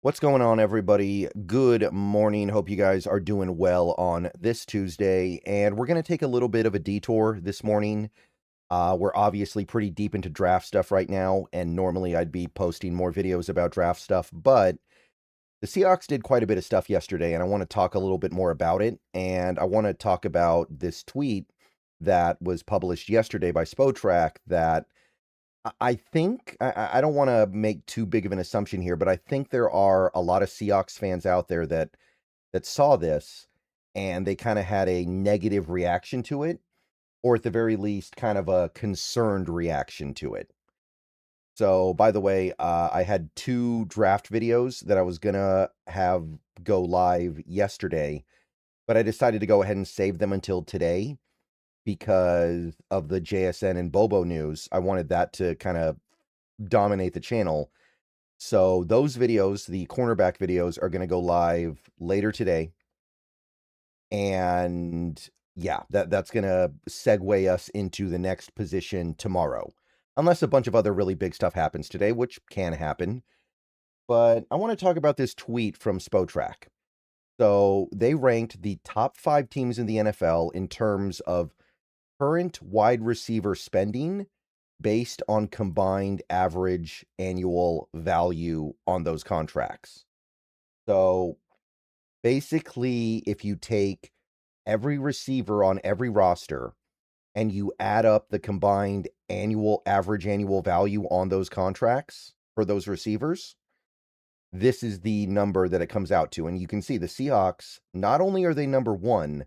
What's going on, everybody? Good morning. Hope you guys are doing well on this Tuesday. And we're going to take a little bit of a detour this morning. We're obviously pretty deep into draft stuff right now, and normally I'd be posting more videos about draft stuff, but the Seahawks did quite a bit of stuff yesterday, and I want to talk a little bit more about it. And I want to talk about this tweet that was published yesterday by Spotrac that I think I don't want to make too big of an assumption here, but I think there are a lot of Seahawks fans out there that saw this and they kind of had a negative reaction to it, or at the very least, kind of a concerned reaction to it. So, by the way, I had two draft videos that I was gonna have go live yesterday, but I decided to go ahead and save them until today because of the JSN and Bobo news. I wanted that to kind of dominate the channel. So those videos, the cornerback videos, are going to go live later today. And yeah, that's going to segue us into the next position tomorrow. Unless a bunch of other really big stuff happens today, which can happen. But I want to talk about this tweet from Spotrac. So they ranked the top 5 teams in the NFL in terms of current wide receiver spending based on combined average annual value on those contracts. So basically, if you take every receiver on every roster and you add up the combined average annual value on those contracts for those receivers, this is the number that it comes out to. And you can see the Seahawks, not only are they number one,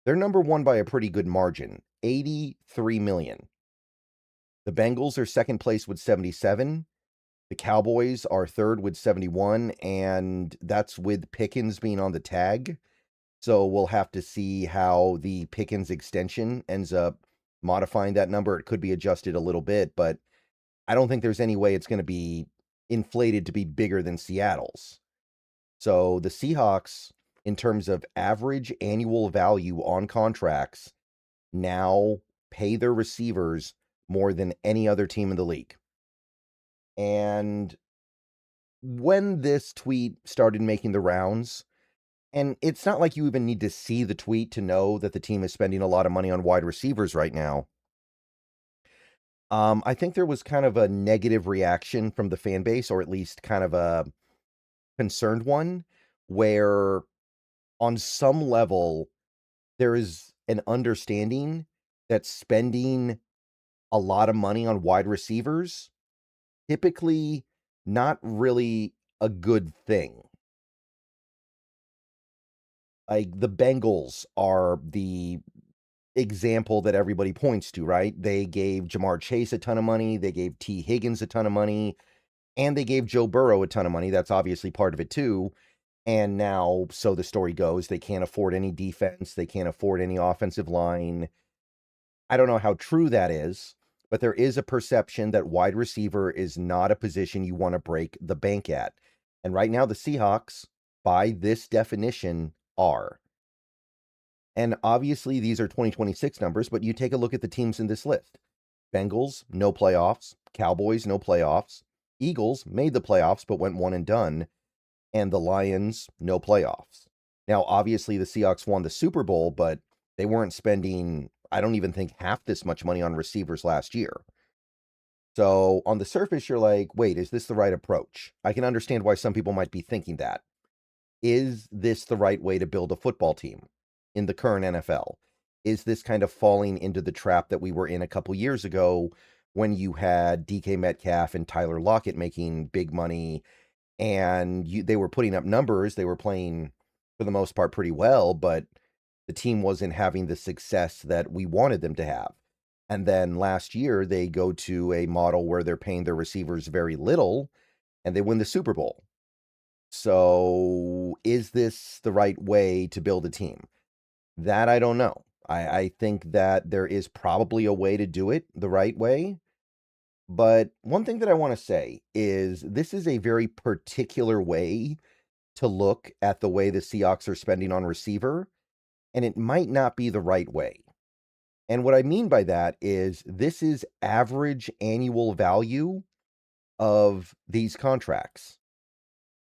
they're number one by a pretty good margin, 83 million. The Bengals are second place with 77. The Cowboys are third with 71, and that's with Pickens being on the tag. So we'll have to see how the Pickens extension ends up modifying that number. It could be adjusted a little bit, but I don't think there's any way it's going to be inflated to be bigger than Seattle's. So the Seahawks, in terms of average annual value on contracts, now pay their receivers more than any other team in the league. And when this tweet started making the rounds, and it's not like you even need to see the tweet to know that the team is spending a lot of money on wide receivers right now. I think there was kind of a negative reaction from the fan base, or at least kind of a concerned one, where on some level there is an understanding that spending a lot of money on wide receivers typically not really a good thing. Like the Bengals are the example that everybody points to, right? They gave Jamar Chase a ton of money, they gave T. Higgins a ton of money, and they gave Joe Burrow a ton of money. That's obviously part of it too. And now, so the story goes, they can't afford any defense, they can't afford any offensive line. I don't know how true that is, but there is a perception that wide receiver is not a position you want to break the bank at. And right now, the Seahawks, by this definition, are. And obviously, these are 2026 numbers, but you take a look at the teams in this list. Bengals, no playoffs. Cowboys, no playoffs. Eagles made the playoffs, but went one and done. And the Lions, no playoffs. Now, obviously, the Seahawks won the Super Bowl, but they weren't spending, I don't even think, half this much money on receivers last year. So on the surface, you're like, wait, is this the right approach? I can understand why some people might be thinking that. Is this the right way to build a football team in the current NFL? Is this kind of falling into the trap that we were in a couple years ago when you had DK Metcalf and Tyler Lockett making big money and they were putting up numbers, they were playing for the most part pretty well, but the team wasn't having the success that we wanted them to have. And then last year, they go to a model where they're paying their receivers very little and they win the Super Bowl. So is this the right way to build a team? That I don't know. I think that there is probably a way to do it the right way. But one thing that I want to say is this is a very particular way to look at the way the Seahawks are spending on receiver, and it might not be the right way. And what I mean by that is this is average annual value of these contracts.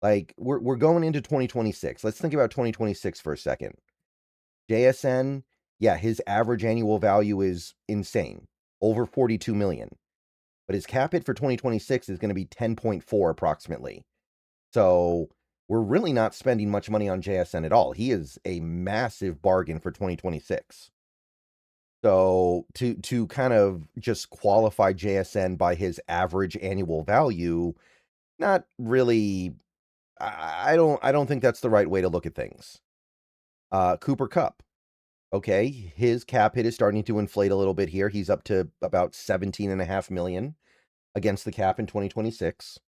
Like, we're going into 2026. Let's think about 2026 for a second. JSN, yeah, his average annual value is insane, over 42 million. But his cap hit for 2026 is going to be 10.4 approximately. So we're really not spending much money on JSN at all. He is a massive bargain for 2026. So to kind of just qualify JSN by his average annual value, not really. I don't think that's the right way to look at things. Cooper Kupp. Okay, his cap hit is starting to inflate a little bit here. He's up to about 17.5 million against the cap in 2026.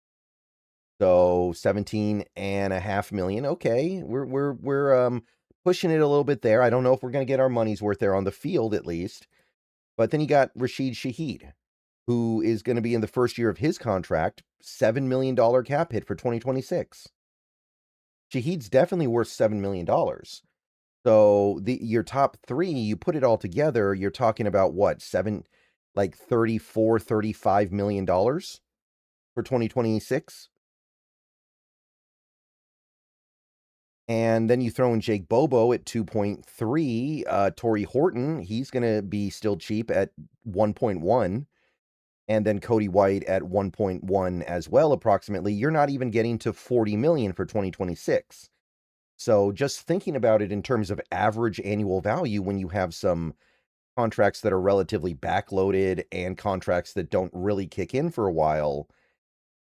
So 17.5 million. Okay, we're pushing it a little bit there. I don't know if we're going to get our money's worth there on the field at least. But then you got Rashid Shaheed, who is going to be in the first year of his contract, $7 million cap hit for 2026. Shaheed's definitely worth $7 million. So your top three, you put it all together, you're talking about what, like 34, $35 million for 2026? And then you throw in Jake Bobo at 2.3. Torrey Horton, he's going to be still cheap at 1.1. And then Cody White at 1.1 as well, approximately. You're not even getting to 40 million for 2026. So just thinking about it in terms of average annual value, when you have some contracts that are relatively backloaded and contracts that don't really kick in for a while,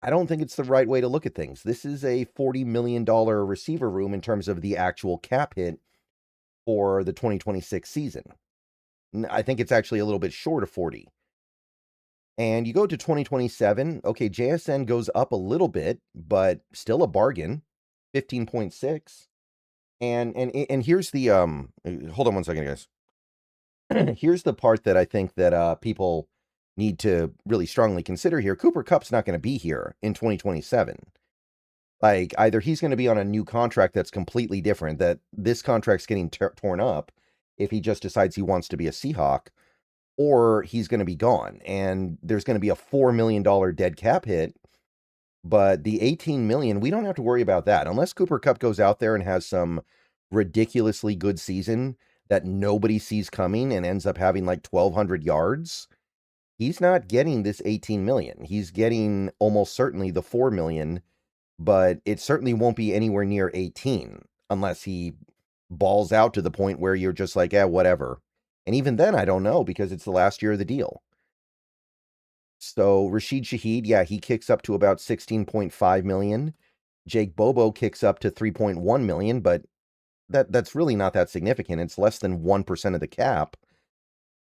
I don't think it's the right way to look at things. This is a $40 million receiver room in terms of the actual cap hit for the 2026 season. I think it's actually a little bit short of 40. And you go to 2027, okay, JSN goes up a little bit, but still a bargain, 15.6. And here's the hold on one second, guys. Here's the part that I think that people need to really strongly consider here. Cooper Kupp's not going to be here in 2027. Like, either he's going to be on a new contract that's completely different, that this contract's getting torn up if he just decides he wants to be a Seahawk, or he's going to be gone. And there's going to be a $4 million dead cap hit. But the 18 million, we don't have to worry about that. Unless Cooper Kupp goes out there and has some ridiculously good season that nobody sees coming and ends up having like 1,200 yards, he's not getting this 18 million. He's getting almost certainly the 4 million, but it certainly won't be anywhere near 18 unless he balls out to the point where you're just like, whatever. And even then, I don't know, because it's the last year of the deal. So Rashid Shaheed, yeah, he kicks up to about 16.5 million. Jake Bobo kicks up to 3.1 million, but that's really not that significant. It's less than 1% of the cap.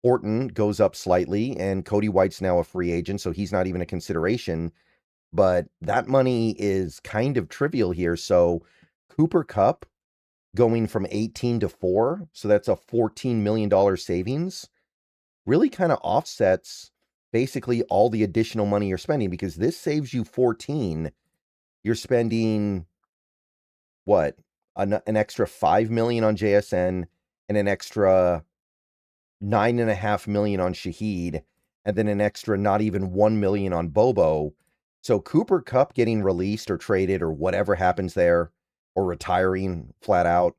Horton goes up slightly, and Cody White's now a free agent, so he's not even a consideration. But that money is kind of trivial here. So Cooper Kupp going from 18 to 4, so that's a $14 million savings, really kind of offsets basically all the additional money you're spending, because this saves you 14. You're spending what? An extra 5 million on JSN and an extra 9.5 million on Shaheed, and then an extra not even 1 million on Bobo. So Cooper Kupp getting released or traded or whatever happens there, or retiring flat out,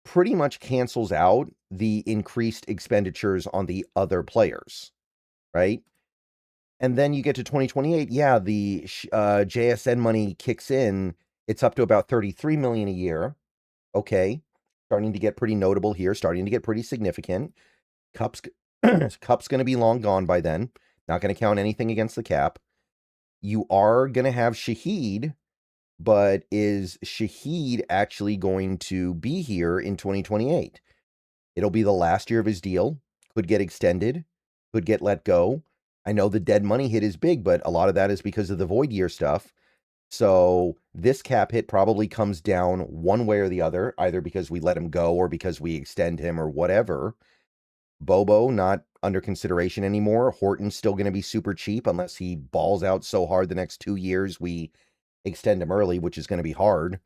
pretty much cancels out the increased expenditures on the other players, right? And then you get to 2028, yeah, the JSN money kicks in. It's up to about 33 million a year. Okay, starting to get pretty notable here, starting to get pretty significant. Kupp's going to be long gone by then. Not going to count anything against the cap. You are going to have Shaheed, but is Shaheed actually going to be here in 2028? It'll be the last year of his deal. Could get extended. Could get let go. I know the dead money hit is big, but a lot of that is because of the void year stuff. So this cap hit probably comes down one way or the other, either because we let him go or because we extend him or whatever. Bobo not under consideration anymore. Horton's still going to be super cheap unless he balls out so hard the next 2 years we extend him early, which is going to be hard.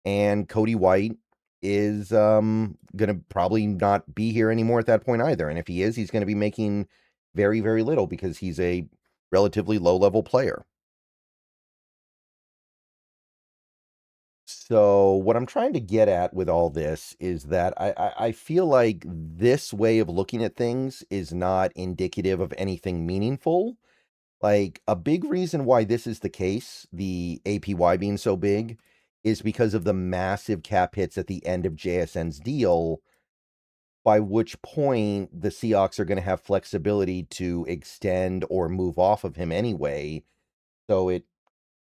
And Cody White is going to probably not be here anymore at that point either. And if he is, he's going to be making very, very little because he's a relatively low-level player. So what I'm trying to get at with all this is that I feel like this way of looking at things is not indicative of anything meaningful. Like, a big reason why this is the case, the APY being so big, is because of the massive cap hits at the end of JSN's deal, by which point the Seahawks are going to have flexibility to extend or move off of him anyway. So it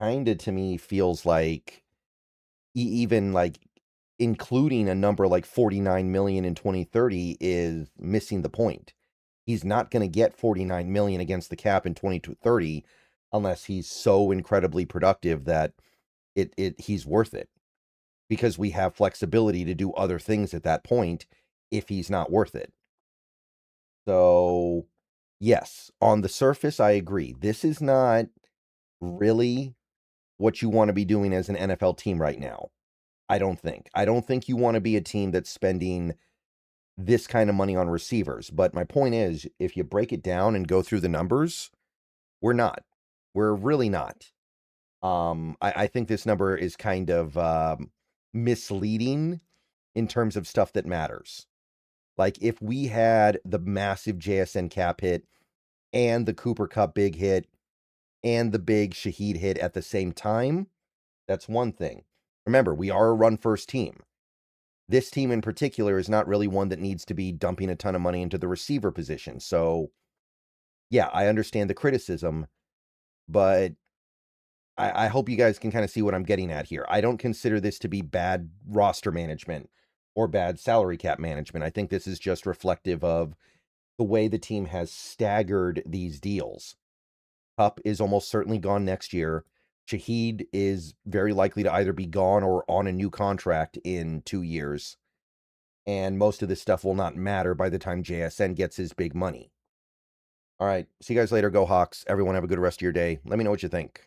kind of to me feels like even like including a number like 49 million in 2030 is missing the point. He's not going to get 49 million against the cap in 2030 unless he's so incredibly productive that he's worth it, because we have flexibility to do other things at that point if he's not worth it. So, yes, on the surface, I agree. This is not really what you want to be doing as an NFL team right now. I don't think. I don't think you want to be a team that's spending this kind of money on receivers. But my point is, if you break it down and go through the numbers, we're not. We're really not. I think this number is kind of misleading in terms of stuff that matters. Like, if we had the massive JSN cap hit and the Cooper Cup big hit and the big Shaheed hit at the same time, that's one thing. Remember, we are a run-first team. This team in particular is not really one that needs to be dumping a ton of money into the receiver position. So, yeah, I understand the criticism, but I hope you guys can kind of see what I'm getting at here. I don't consider this to be bad roster management or bad salary cap management. I think this is just reflective of the way the team has staggered these deals. Cup is almost certainly gone next year. Shaheed is very likely to either be gone or on a new contract in 2 years. And most of this stuff will not matter by the time JSN gets his big money. All right. See you guys later. Go Hawks. Everyone have a good rest of your day. Let me know what you think.